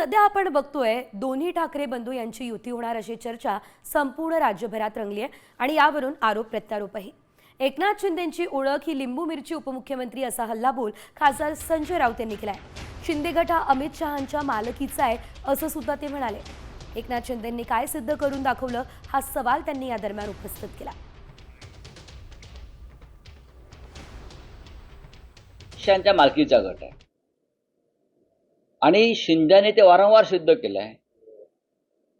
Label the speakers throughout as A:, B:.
A: सध्या आपण बघतोय दोन्ही ठाकरे बंधू यांची युती होणार अशी चर्चा संपूर्ण राज्यभरात रंगली आहे आणि यावरून आरोप प्रत्यारोपही। एकनाथ शिंदेंची ओळख ही लिंबू मिरची उपमुख्यमंत्री असा हल्लाबोल खासदार संजय राऊत यांनी केलाय। शिंदे गट हा अमित शहांच्या मालकीचा आहे असं सुद्धा ते म्हणाले। एकनाथ शिंदेंनी काय सिद्ध करून दाखवलं हा सवाल त्यांनी या दरम्यान उपस्थित केला।
B: शहांच्या मालकीचा गट आहे आणि शिंदेने ते वारंवार सिद्ध केलं आहे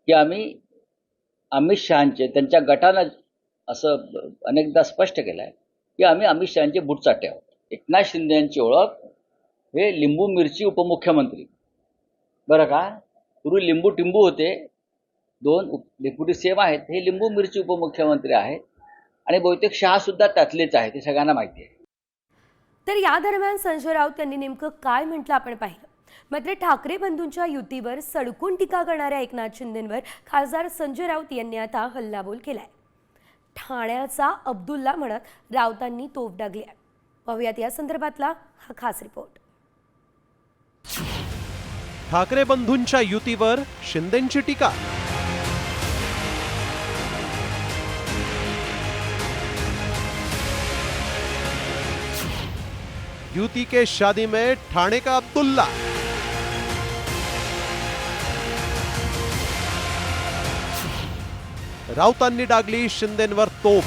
B: की आम्ही अमित शहांचे त्यांच्या गटानं असं अनेकदा स्पष्ट केलं आहे की आम्ही अमित शहांचे बुटचाटे आहोत। एकनाथ शिंदे यांची ओळख हे लिंबू मिरची उपमुख्यमंत्री बरं का, पूर्वी लिंबू टिंबू होते, दोन डेप्युटी सीएम आहेत, हे लिंबू मिरची उपमुख्यमंत्री आहेत आणि बहुतेक शहा सुद्धा त्यातलेच आहेत, हे सगळ्यांना माहिती आहे।
A: तर या दरम्यान संजय राऊत यांनी नेमकं काय म्हटलं आपण पाहिलं। मात्र ठाकरे बंधूंच्या युतीवर सडकून टीका करणाऱ्या एकनाथ शिंदेंवर खासदार संजय राऊत यांनी आता हल्लाबोल केलाय। ठाण्याचा अब्दुल्ला म्हणत राऊतांनी तोफ डागली आहे। पाहूयात या संदर्भातला हा खास रिपोर्ट।
C: ठाकरे बंधूंच्या युतीवर शिंदेंची टीका। युती के शादी में ठाणे का अब्दुल्ला। राऊतांनी डागली शिंदेंवर तोफ।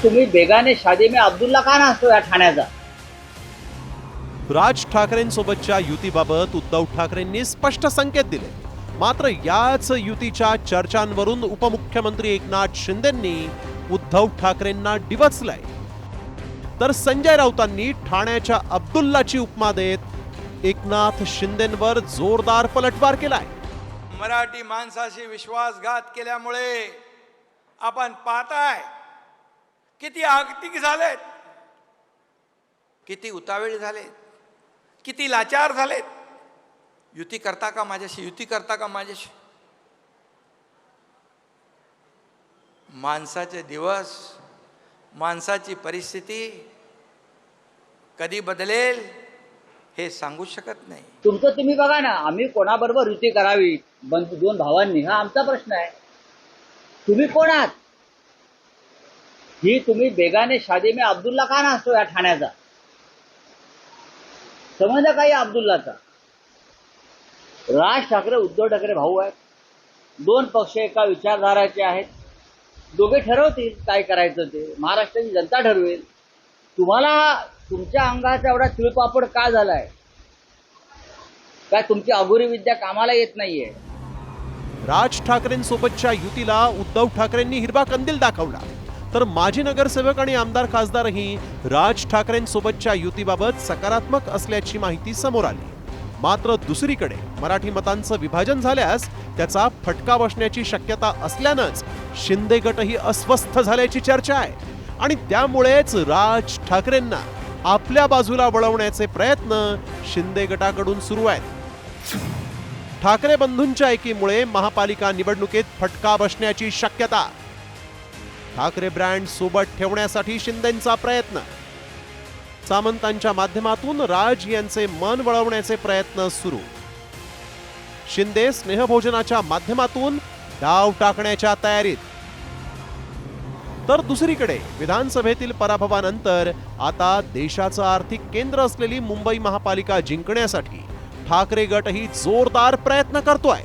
B: तुम्ही बेगाने शादी में अब्दुल्ला का नसतो या ठाण्याचा।
C: राज ठाकरेंसोबतच्या युतीबाबत उद्धव ठाकरेंनी स्पष्ट संकेत दिले। मात्र याच युतीच्या चर्चांवरून उपमुख्यमंत्री एकनाथ शिंदेंनी उद्धव ठाकरेंना डिवचलंय। तर संजय राऊतांनी ठाण्याच्या अब्दुल्लाची उपमा देत एकनाथ शिंदेंवर जोरदार पलटवार केलाय।
D: मराठी माणसाशी विश्वासघात केल्यामुळे आपण पाहताय किती आगतिक झालेत, किती उतावळे झालेत, किती लाचार झालेत। युती करता का माझ्याशी, युती करता का माझ्याशी। माणसाचे दिवस, माणसाची परिस्थिती कधी बदलेल हे सांगू शकत नाही।
B: तुमचं तुम्ही बघा ना, आम्ही कोणाबरोबर युती करावी दोन भावांनी, हा आमचा प्रश्न आहे। तुम्ही कोण आहात? ही तुम्ही बेगाने शादी में अब्दुल्ला का नसतो या ठाण्याचा। समजा काही अब्दुल्लाचा। राज ठाकरे उद्धव ठाकरे भाऊ आहेत, दोन पक्ष एका विचारधाराचे आहेत, दोघे ठरवतील काय करायचं ते, महाराष्ट्राची जनता ठरवेल। तुम्हाला तुमच्या अंगाचा एवढा तिळपापड का झालाय? काय तुमची अघोरी विद्या कामाला येत नाहीये?
C: राज ठाकरेंसोबतच्या युतीला उद्धव ठाकरेंनी हिरवा कंदील दाखवला, तर माजी नगरसेवक आणि आमदार खासदारही राज ठाकरेंसोबतच्या युतीबाबत सकारात्मक असल्याची माहिती समोर आली। मात्र दुसरीकडे मराठी मतांचं विभाजन झाल्यास त्याचा फटका बसण्याची शक्यता असल्यानंच शिंदे गटही अस्वस्थ झाल्याची चर्चा आहे आणि त्यामुळेच राज ठाकरेंना आपल्या बाजूला वळवण्याचे प्रयत्न शिंदे गटाकडून सुरू आहेत। ठाकरे बंधूंच्या एकीमुळे महापालिका निवडणुकीत फटका बसण्याची शक्यता। ठाकरे ब्रँड सोबत ठेवण्यासाठी शिंदेंचा प्रयत्न। सामंतांच्या माध्यमातून राज यांचे मन वळवण्याचे प्रयत्न सुरू। शिंदे स्नेहभोजनाच्या माध्यमातून डाव टाकण्याच्या तयारीत। तर दुसरीकडे विधानसभेतील पराभवानंतर आता देशाचं आर्थिक केंद्र असलेली मुंबई महापालिका जिंकण्यासाठी ठाकरे गटही जोरदार प्रयत्न करतोय।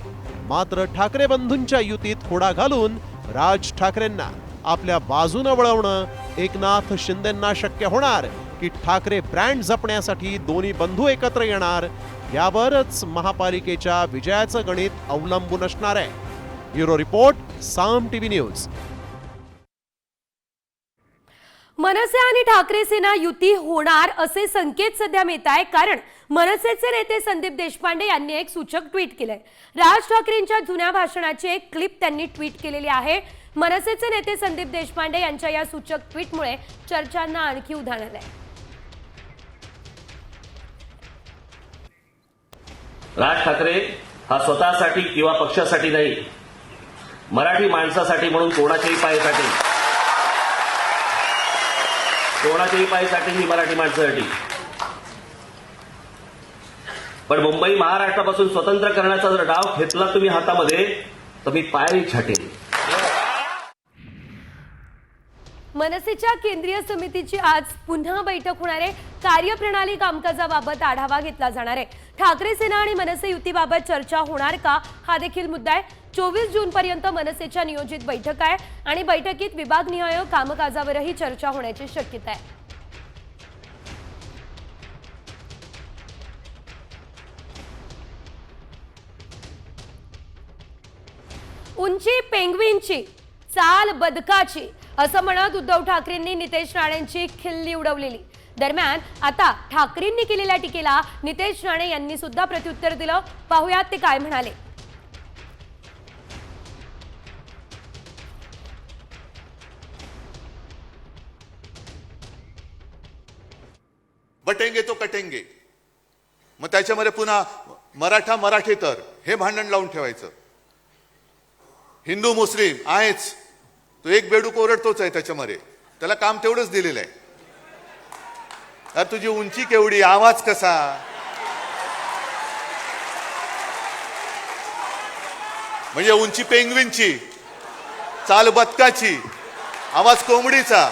C: मात्र ठाकरे बंधूंच्या युतीत खोडा घालून राज ठाकरेंना आपल्या बाजूने वळवणं एकनाथ शिंदेंना शक्य होणार की ठाकरे ब्रँड जपण्यासाठी दोन्ही बंधू एकत्र येणार, यावरच महापालिकेच्या विजयाचं गणित अवलंबून असणार आहे। ब्युरो रिपोर्ट, साम टीव्ही न्यूज।
A: मनसे आणि ठाकरे सेना युती होणार असे संकेत सध्या मिळत आहे, कारण मनसेचे नेते संदीप देशपांडे यांनी एक सूचक ट्विट केलंय। राज ठाकरेंच्या जुन्या भाषणाची एक क्लिप त्यांनी ट्विट केलेली आहे। मनसेचे नेते संदीप देशपांडे यांच्या या सूचक ट्विटमुळे चर्चांना आणखी उधाण आलंय।
E: राज ठाकरे हा स्वतःसाठी किंवा पक्षासाठी नाही, मराठी माणसासाठी म्हणून कोणाच्याही पायासाठी ही मराठी माणसासाठी पण मुंबई महाराष्ट्रापासून स्वतंत्र करण्याचा जर डाव घेतला तुम्ही हातामध्ये तर मी पायही छाटेन.
A: मनसेच्या केंद्रीय समितीची आज पुन्हा बैठक होणार आहे. कार्यप्रणाली कामकाजाबाबत आढावा घेतला जाणार आहे. ठाकरे सेना आणि मनसे युतीबाबत चर्चा होणार का हा देखील मुद्दा आहे. 24 जूनपर्यंत मनसेच्या नियोजित बैठक आहे आणि बैठकीत विभागनिहाय कामकाजावरही चर्चा होण्याची शक्यता आहे. उंची पेंग्विनची, चाल बदकाची असं म्हणत उद्धव ठाकरेंनी नितेश राणेंची खिल्ली उडवलेली. दरम्यान आता ठाकरेंनी केलेल्या टीकेला नितेश राणे यांनी सुद्धा प्रत्युत्तर दिलं. पाहुयात ते काय म्हणाले.
F: बटेंगे तो कटेंगे. मग त्याच्यामध्ये पुन्हा मराठा मराठेतर हे भांडण लावून ठेवायचं. हिंदू मुस्लिम आहेच, तो एक बेडूक ओरडतोच आहे त्याच्यामध्ये, त्याला काम तेवढंच दिलेलं आहे. अरे तुझी उंची केवढी, आवाज कसा, म्हणजे उंची पेंग्विनची, चाल बदकाची, आवाज कोंबडीचा.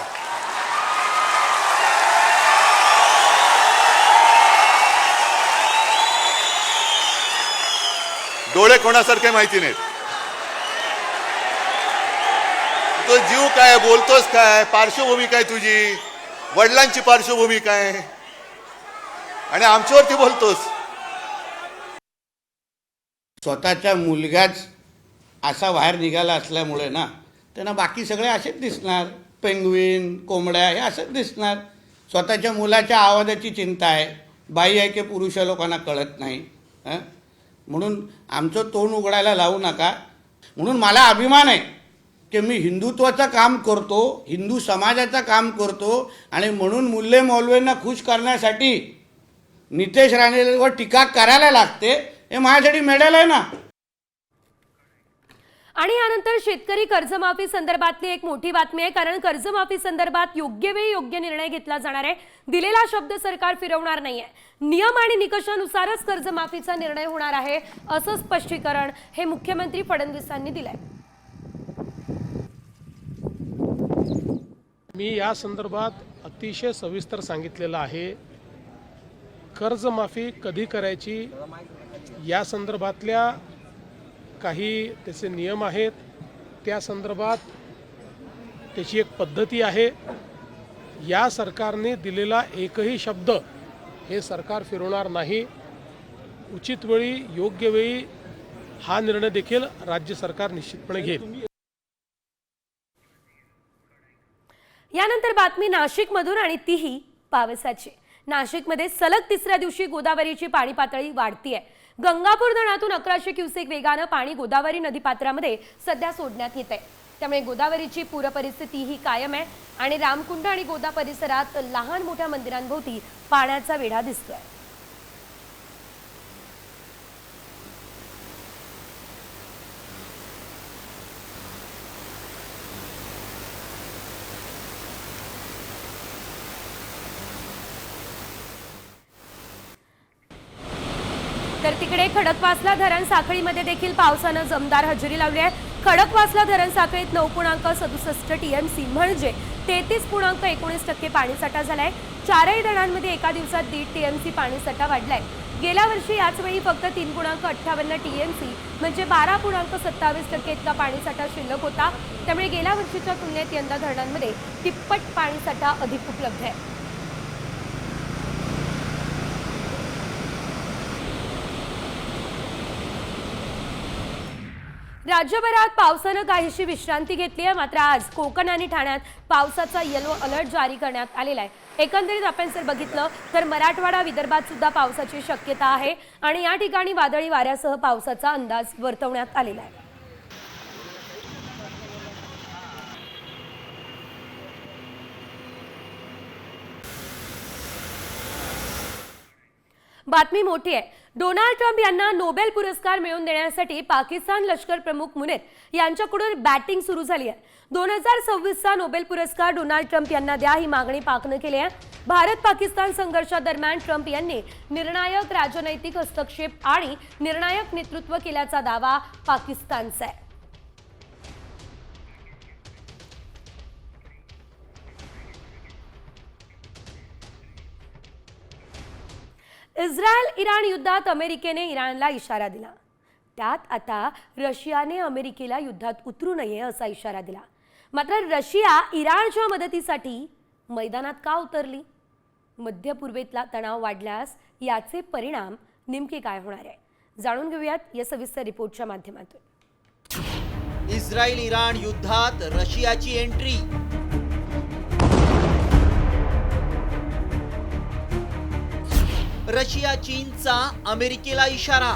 F: डोळे कोणासारखे माहिती नाहीत. तो जीव काय, बोलतोस काय, पार्श्वभूमी काय तुझी, वडिलांची पार्श्वभूमी काय, आणि आमच्यावरती बोलतोस.
G: स्वतःचा मुलगाच असा बाहेर निघाला असल्यामुळे ना त्यांना बाकी सगळे असेच दिसणार. पेंग्विन, कोंबड्या हे असंच दिसणार. स्वतःच्या मुलाच्या आवाजाची चिंता आहे. बाई आहे की पुरुष लोकांना कळत नाही. म्हणून आमचं तोंड उघडायला लावू नका. म्हणून मला अभिमान आहे की मी हिंदुत्वाचं काम करतो, हिंदू समाजाचं काम करतो, आणि म्हणून मुल्ले मौलवींना खुश करण्यासाठी नितेश राणेंवर टीका करायला लागते. हे माझ्यासाठी मेडल आहे ना.
A: आणि यानंतर शेतकरी कर्जमाफी संदर्भातली एक मोठी बातमी आहे. कारण कर्जमाफी संदर्भात योग्य वेळी योग्य निर्णय घेतला जाणार आहे. दिलेला शब्द सरकार फिरवणार नाहीये. नियम आणि निकषानुसारच कर्जमाफीचा निर्णय होणार आहे असं स्पष्टीकरण हे मुख्यमंत्री फडणवीसांनी दिलंय.
H: मी या संदर्भात अतिशय सविस्तर सांगितलेलं आहे. कर्जमाफी कधी करायची या संदर्भातल्या काही त्याचे नियम आहेत. त्या संदर्भात त्याची एक पद्धती आहे. या सरकारने दिलेला एकही शब्द हे सरकार फिरवणार नाही. उचित वेळी योग्य वेळी हा निर्णय देखील राज्य सरकार निश्चितपणे घेईल.
A: यानंतर बातमी नाशिकमधून, आणि तीही पावसाची. नाशिकमध्ये सलग तिसऱ्या दिवशी गोदावरीची पाणी पातळी वाढतीये. गंगापूर धरणातून 1100 क्युसेक वेगानं पाणी गोदावरी नदीपात्रामध्ये सध्या सोडण्यात येत आहे. त्यामुळे गोदावरीची पूर परिस्थिती ही कायम आहे आणि रामकुंड आणि गोदा परिसरात लहान मोठ्या मंदिरांभोवती पाण्याचा वेढा दिसतोय. तर तिकडे खडकवासला धरण साखळीमध्ये देखील पावसानं जमदार हजेरी लावली आहे. खडकवासला धरण साखळीत 9.67 टीएमसी म्हणजे 33.19% पाणीसाठा झालाय. चारही धरणांमध्ये एका दिवसात 1.5 टीएमसी पाणीसाठा वाढलाय. गेल्या वर्षी याच वेळी फक्त 3.58 टीएमसी म्हणजे 12.27% इतका पाणीसाठा शिल्लक होता. त्यामुळे गेल्या वर्षीच्या तुलनेत यंदा धरणांमध्ये तिप्पट पाणीसाठा अधिक उपलब्ध आहे. राज्यभरात पावसानं काहीशी विश्रांती घेतली आहे. मात्र आज कोकण आणि ठाण्यात पावसाचा येलो अलर्ट जारी करण्यात आलेला आहे. एकंदरीत आपण जर बघितलं तर मराठवाडा, विदर्भात सुद्धा पावसाची शक्यता आहे आणि या ठिकाणी वादळी वाऱ्यासह पावसाचा अंदाज वर्तवण्यात आलेला आहे. बातमी मोठी आहे. डोनाल्ड ट्रम्प यांना नोबेल पुरस्कार मिळवून देण्यासाठी पाकिस्तान लष्कर प्रमुख मुनीर यांच्याकडून बॅटिंग सुरू झाली आहे. 2026चा नोबेल पुरस्कार डोनाल्ड ट्रम्प यांना द्या ही मागणी पाकने केली आहे. भारत पाकिस्तान संघर्षादरम्यान ट्रम्प यांनी निर्णायक राजनैतिक हस्तक्षेप आणि निर्णायक नेतृत्व केल्याचा दावा पाकिस्तानचा आहे. इस्रायल इराण युद्धात अमेरिकेने इराणला इशारा दिला. त्यात आता रशियाने अमेरिकेला युद्धात उतरू नये असा इशारा दिला. मात्र रशिया इराणच्या मदतीसाठी मैदानात का उतरली? मध्य पूर्वेतला तणाव वाढल्यास याचे परिणाम नेमके काय होणार आहे, जाणून घेऊयात या सविस्तर रिपोर्टच्या माध्यमातून.
I: इस्रायल इराण युद्धात रशियाची एंट्री. रशिया चीनचा अमेरिकेला इशारा.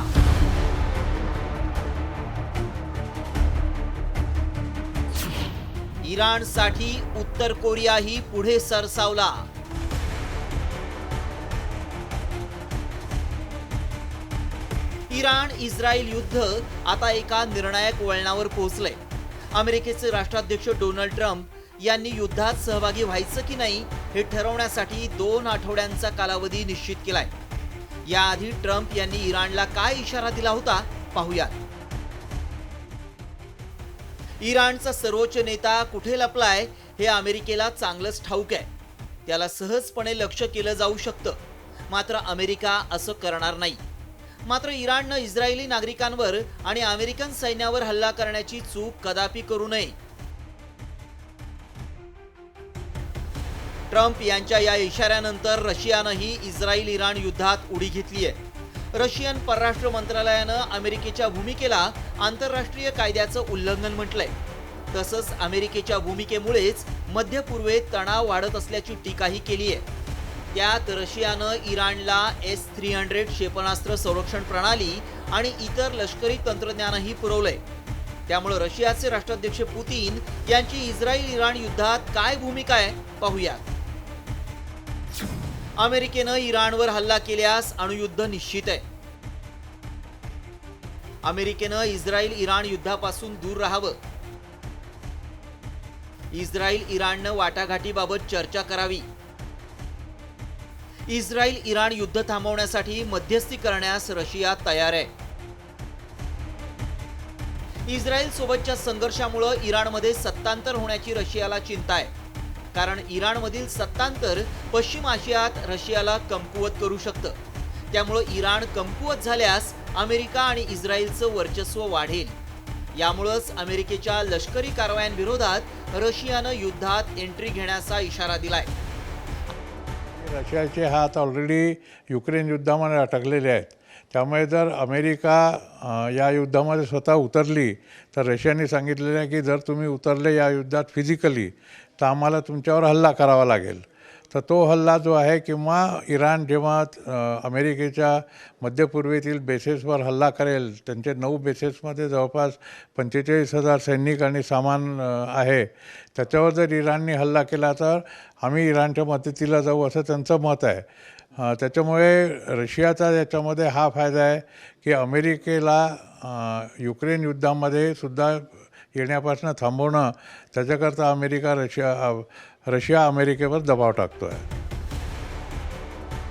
I: इराणसाठी उत्तर कोरियाही पुढे सरसावला. इराण इस्रायल युद्ध आता एका निर्णायक वळणावर पोहोचलंय. अमेरिकेचे राष्ट्राध्यक्ष डोनाल्ड ट्रम्प यांनी युद्धात सहभागी व्हायचं की नाही हे ठरवण्यासाठी 2 आठवड्यांचा कालावधी निश्चित केलाय. याआधी ट्रम्प यांनी इराणला काय इशारा दिला होता पाहूयात. इराणचा सर्वोच्च नेता कुठे लपलाय हे अमेरिकेला चांगलंच ठाऊक आहे. त्याला सहजपणे लक्ष्य केलं जाऊ शकतं. मात्र अमेरिका असं करणार नाही. मात्र इराणनं इस्रायली नागरिकांवर आणि अमेरिकन सैन्यावर हल्ला करण्याची चूक कदापि करू नये. ट्रम्प यांच्या या इशाऱ्यानंतर रशियानंही इस्रायल इराण युद्धात उडी घेतली आहे. रशियन परराष्ट्र मंत्रालयानं अमेरिकेच्या भूमिकेला आंतरराष्ट्रीय कायद्याचं उल्लंघन म्हटलंय. तसंच अमेरिकेच्या भूमिकेमुळेच मध्य पूर्वेत तणाव वाढत असल्याची टीकाही केली आहे. त्यात रशियानं इराणला S-300 क्षेपणास्त्र संरक्षण प्रणाली आणि इतर लष्करी तंत्रज्ञानही पुरवलंय. त्यामुळे रशियाचे राष्ट्राध्यक्ष पुतीन यांची इस्रायल इराण युद्धात काय भूमिका आहे पाहूयात. अमेरिकेनं इराणवर हल्ला केल्यास अणुयुद्ध निश्चित आहे. अमेरिकेनं इस्रायल इराण युद्धापासून दूर राहावं. इस्रायल इराणनं वाटाघाटीबाबत चर्चा करावी. इस्रायल इराण युद्ध थांबवण्यासाठी मध्यस्थी करण्यास रशिया तयार आहे. इस्रायल सोबतच्या संघर्षामुळे इराणमध्ये सत्तांतर होण्याची रशियाला चिंता आहे. कारण इराणमधील सत्तांतर पश्चिम आशियात रशियाला कमकुवत करू शकतं. त्यामुळे इराण कमकुवत झाल्यास अमेरिका आणि इस्रायलचं वर्चस्व वाढेल. यामुळेच अमेरिकेच्या लष्करी कारवायांविरोधात रशियानं युद्धात एंट्री घेण्याचा इशारा दिलाय.
J: रशियाचे हात ऑलरेडी युक्रेन युद्धामध्ये अटकलेले आहेत. त्यामुळे जर अमेरिका या युद्धामध्ये स्वतः उतरली तर रशियाने सांगितलेलं आहे की जर तुम्ही उतरले या युद्धात फिजिकली तर आम्हाला तुमच्यावर हल्ला करावा लागेल. तर तो हल्ला जो आहे किंवा इराण जेव्हा अमेरिकेच्या मध्यपूर्वेतील बेसेसवर हल्ला करेल, त्यांचे 9 बेसेसमध्ये जवळपास 45,000 सैनिक आणि सामान आहे, त्याच्यावर जर इराणने हल्ला केला तर आम्ही इराणच्या मदतीला जाऊ असं त्यांचं मत आहे. त्याच्यामुळे रशियाचा याच्यामध्ये हा फायदा आहे की अमेरिकेला युक्रेन युद्धामध्ये सुद्धा येण्यापासून थांबवणं, त्याच्याकरता रशिया अमेरिकेवर दबाव टाकतो आहे.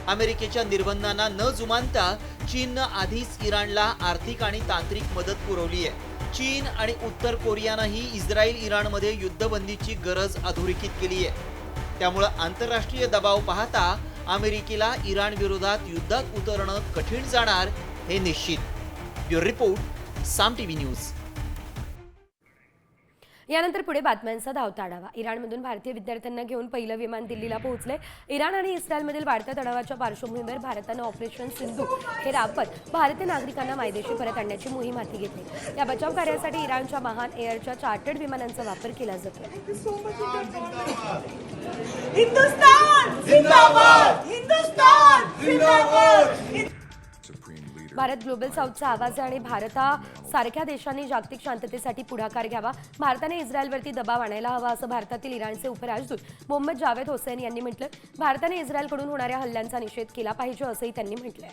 I: अमेरिकेच्या निर्बंधांना न जुमानता चीननं आधीच इराणला आर्थिक आणि तांत्रिक मदत पुरवली आहे. चीन आणि उत्तर कोरियानंही इस्रायल इराणमध्ये युद्धबंदीची गरज अधोरेखित केली आहे. त्यामुळे आंतरराष्ट्रीय दबाव पाहता अमेरिकेला इराण विरोधात युद्धात उतरणं कठीण जाणार हे निश्चित. ब्युरो रिपोर्ट, साम टीव्ही न्यूज.
A: यानंतर पुढे बातम्यांचा धावता आढावा. इराणमधून भारतीय विद्यार्थ्यांना घेऊन पहिलं विमान दिल्लीला पोहोचले. इराण आणि इस्रायलमधील वाढत्या तणावाच्या पार्श्वभूमीवर भारतानं ऑपरेशन सिंधू हे राबवत भारतीय नागरिकांना मायदेशी परत आणण्याची मोहीम हाती घेतली. या बचाव कार्यासाठी इराणच्या महान एअरच्या चार्टर्ड विमानांचा वापर केला जातो.
K: हिंदुस्तान जिंदाबाद! हिंदुस्तान जिंदाबाद!
A: भारत ग्लोबल साऊथचा आवाज आहे आणि भारतासारख्या देशांनी जागतिक शांततेसाठी पुढाकार घ्यावा. भारताने इस्रायलवरती दबाव आणायला हवा असं भारतातील इराणचे उपराजदूत मोहम्मद जावेद हुसैन यांनी म्हटलं. भारताने इस्रायलकडून होणाऱ्या हल्ल्यांचा निषेध केला पाहिजे असंही त्यांनी म्हटलंय.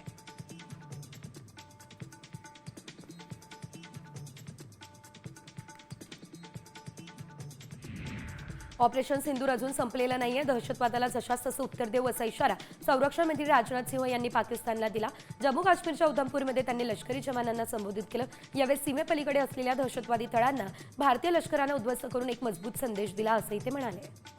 A: ऑपरेशन सिंदूर अजून संपलेलं नाहीये. दहशतवादाला जशास तसं उत्तर देऊ असा इशारा संरक्षण मंत्री राजनाथ सिंह यांनी पाकिस्तानला दिला. जम्मू काश्मीरच्या उधमपूरमध्ये त्यांनी लष्करी जवानांना संबोधित केलं. यावेळी सीमेपलीकडे असलेल्या दहशतवादी तळांना भारतीय लष्करानं उद्ध्वस्त करून एक मजबूत संदेश दिला असंही ते म्हणाले.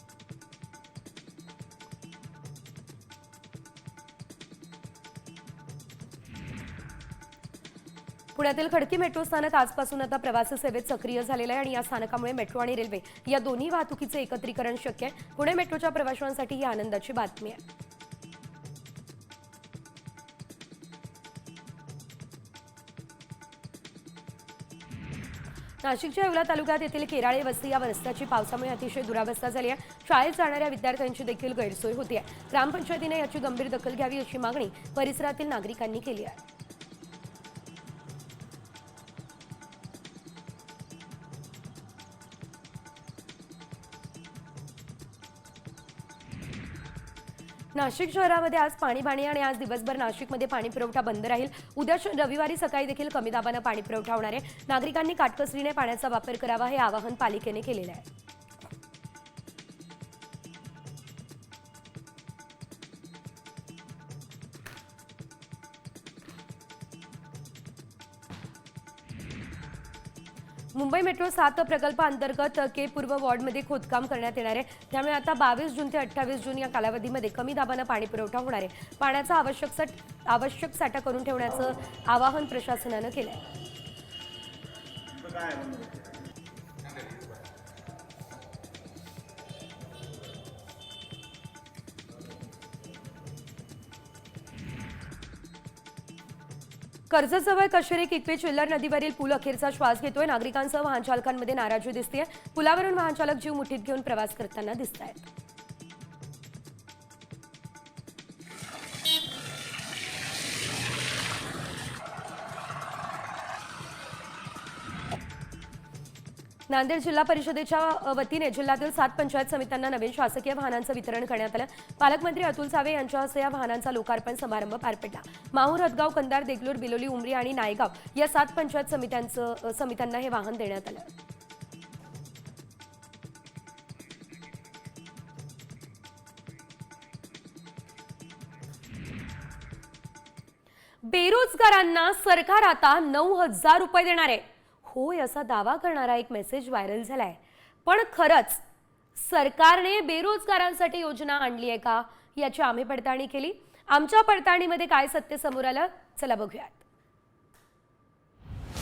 A: पुण्यातील खडकी मेट्रो स्थानक आजपासून आता प्रवासी सेवेत सक्रिय झालेलं आहे आणि या स्थानकामुळे मेट्रो आणि रेल्वे या दोन्ही वाहतुकीचे एकत्रीकरण शक्य आहे. पुणे मेट्रोच्या प्रवाशांसाठी ही आनंदाची बातमी आहे. नाशिकच्या येवला तालुक्यात येथील केराळे वस्ती या रस्त्याची पावसामुळे अतिशय दुरावस्था झाली आहे. शाळेत जाणाऱ्या विद्यार्थ्यांची देखील गैरसोय होती आहे. ग्रामपंचायतीने याची गंभीर दखल घ्यावी अशी मागणी परिसरातील नागरिकांनी केली आहे. नाशिक शहरामध्ये आज पाणीबाणी आणि आज दिवसभर नाशिकमध्ये पाणी पुरवठा बंद राहील. उद्या रविवारी सकाळी देखील कमी दाबानं पाणी पुरवठा होणार आहे. नागरिकांनी काटकसरीने पाण्याचा वापर करावा हे आवाहन पालिकेने केलेलं आहे. मुंबई मेट्रो 7 प्रकल्पाअंतर्गत के पूर्व वॉर्डमध्ये खोदकाम करण्यात येणार आहे. त्यामुळे आता 22 जून ते 28 जून या कालावधीमध्ये कमी दाबानं पाणी पुरवठा होणार आहे. पाण्याचा आवश्यक साठा करून ठेवण्याचं आवाहन प्रशासनानं केलं आहे. कर्जतजवळ कशेरी किकवे चिल्लर नदीवरील पूल अखेरचा श्वास घेतोय. नागरिकांसह वाहन चालकांमध्ये नाराजी दिसतेय. पुलावरून वाहन चालक जीव मुठीत घेऊन प्रवास करताना दिसत आहेत. नांदेड जिल्हा परिषदेच्या वतीने जिल्ह्यातील 7 पंचायत समित्यांना नवीन शासकीय वाहनांचं वितरण करण्यात आलं. पालकमंत्री अतुल सावे यांच्या हस्ते या वाहनांचा लोकार्पण समारंभ पार पडला. माहूर, हदगाव, कंधार, देगलूर, बिलोली, उमरी आणि नायगाव या 7 पंचायत समित्यांना हे वाहन देण्यात आलं. बेरोजगारांना सरकार आता 9,000 रुपये देणार आहे. होय असा दावा करणारा एक मेसेज व्हायरल झालाय. पण खरंच सरकारने बेरोजगारांसाठी योजना आणली आहे का याची आम्ही पडताळणी केली. आमच्या पडताळणीमध्ये काय सत्य समोर आलं चला बघूयात.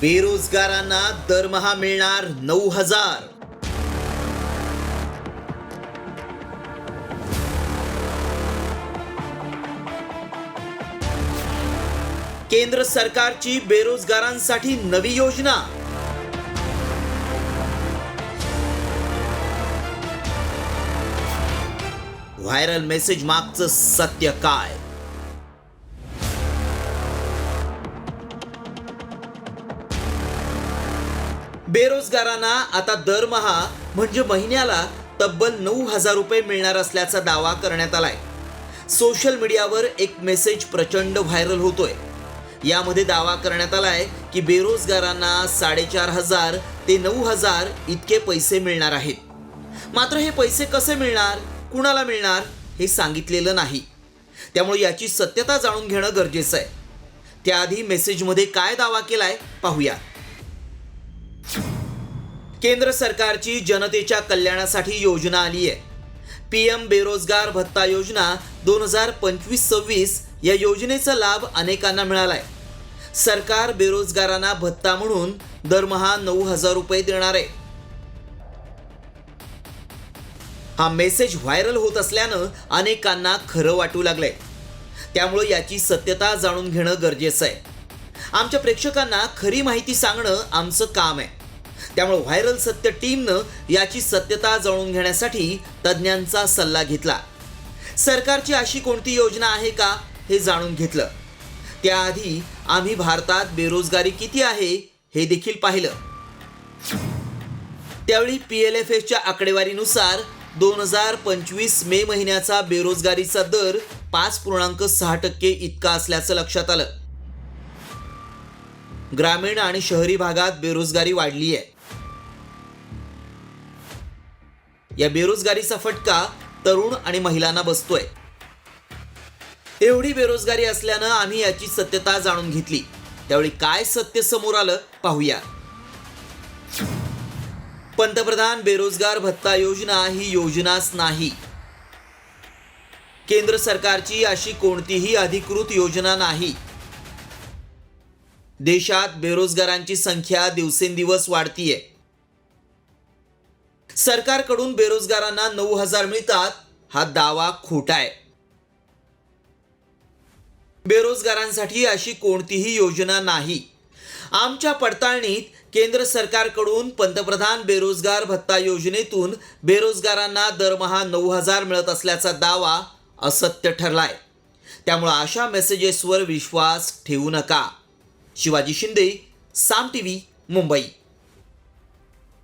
I: बेरोजगारांना दरमहा मिळणार 9,000. केंद्र सरकारची बेरोजगारांसाठी नवी योजना. व्हायरल मेसेज मागचं सत्य काय? बेरोजगारांना आता दरमहा म्हणजे महिन्याला तब्बल 9,000 रुपये मिळणार असल्याचा दावा करण्यात आलाय. सोशल मीडियावर एक मेसेज प्रचंड व्हायरल होतोय. यामध्ये दावा करण्यात आलाय की बेरोजगारांना 4,500 ते 9,000 इतके पैसे मिळणार आहेत. मात्र हे पैसे कसे मिळणार, कुणाला मिळणार हे सांगितलेलं नाही. त्यामुळे याची सत्यता जाणून घेणं गरजेचं आहे. त्याआधी मेसेजमध्ये काय दावा केलाय पाहूया. केंद्र सरकारची जनतेच्या कल्याणासाठी योजना आली आहे. PM बेरोजगार भत्ता योजना 2025-26 या योजनेचा लाभ अनेकांना मिळालाय. सरकार बेरोजगारांना भत्ता म्हणून दरमहा 9,000 रुपये देणार आहे. हा मेसेज व्हायरल होत असल्यानं अनेकांना खरं वाटू लागलंय. त्यामुळे याची सत्यता जाणून घेणं गरजेचं आहे. आमच्या प्रेक्षकांना खरी माहिती सांगणं आमचं काम आहे. त्यामुळे व्हायरल सत्य टीमनं याची सत्यता जाणून घेण्यासाठी तज्ज्ञांचा सल्ला घेतला. सरकारची अशी कोणती योजना आहे का हे जाणून घेतलं. त्याआधी आम्ही भारतात बेरोजगारी किती आहे हे देखील पाहिलं. त्यावेळी PLFSच्या आकडेवारीनुसार 2025 मे महिन्याचा बेरोजगारीचा दर 5.6% इतका असल्याचं लक्षात आलं. ग्रामीण आणि शहरी भागात बेरोजगारी वाढली आहे. या बेरोजगारीचा फटका तरुण आणि महिलांना बसतोय. एवढी बेरोजगारी असल्यानं आम्ही याची सत्यता जाणून घेतली. त्यावेळी काय सत्य समोर आलं पाहूया. पंतप्रधान बेरोजगार भत्ता योजना ही योजनाच नाही. केंद्र सरकारची अशी कोणतीही अधिकृत योजना नाही. देशात बेरोजगारांची संख्या दिवसेंदिवस वाढतीये. सरकारकडून बेरोजगारांना 9,000 मिळतात हा दावा खोटा आहे. बेरोजगारांसाठी अशी कोणतीही योजना नाही. आमच्या पडताळणीत केंद्र सरकारकडून पंतप्रधान बेरोजगार भत्ता योजनेतून बेरोजगारांना दरमहा 9,000 मिळत असल्याचा दावा असत्य ठरलाय. त्यामुळे अशा मेसेजेसवर विश्वास ठेवू नका. शिवाजी शिंदे, साम टीव्ही, मुंबई.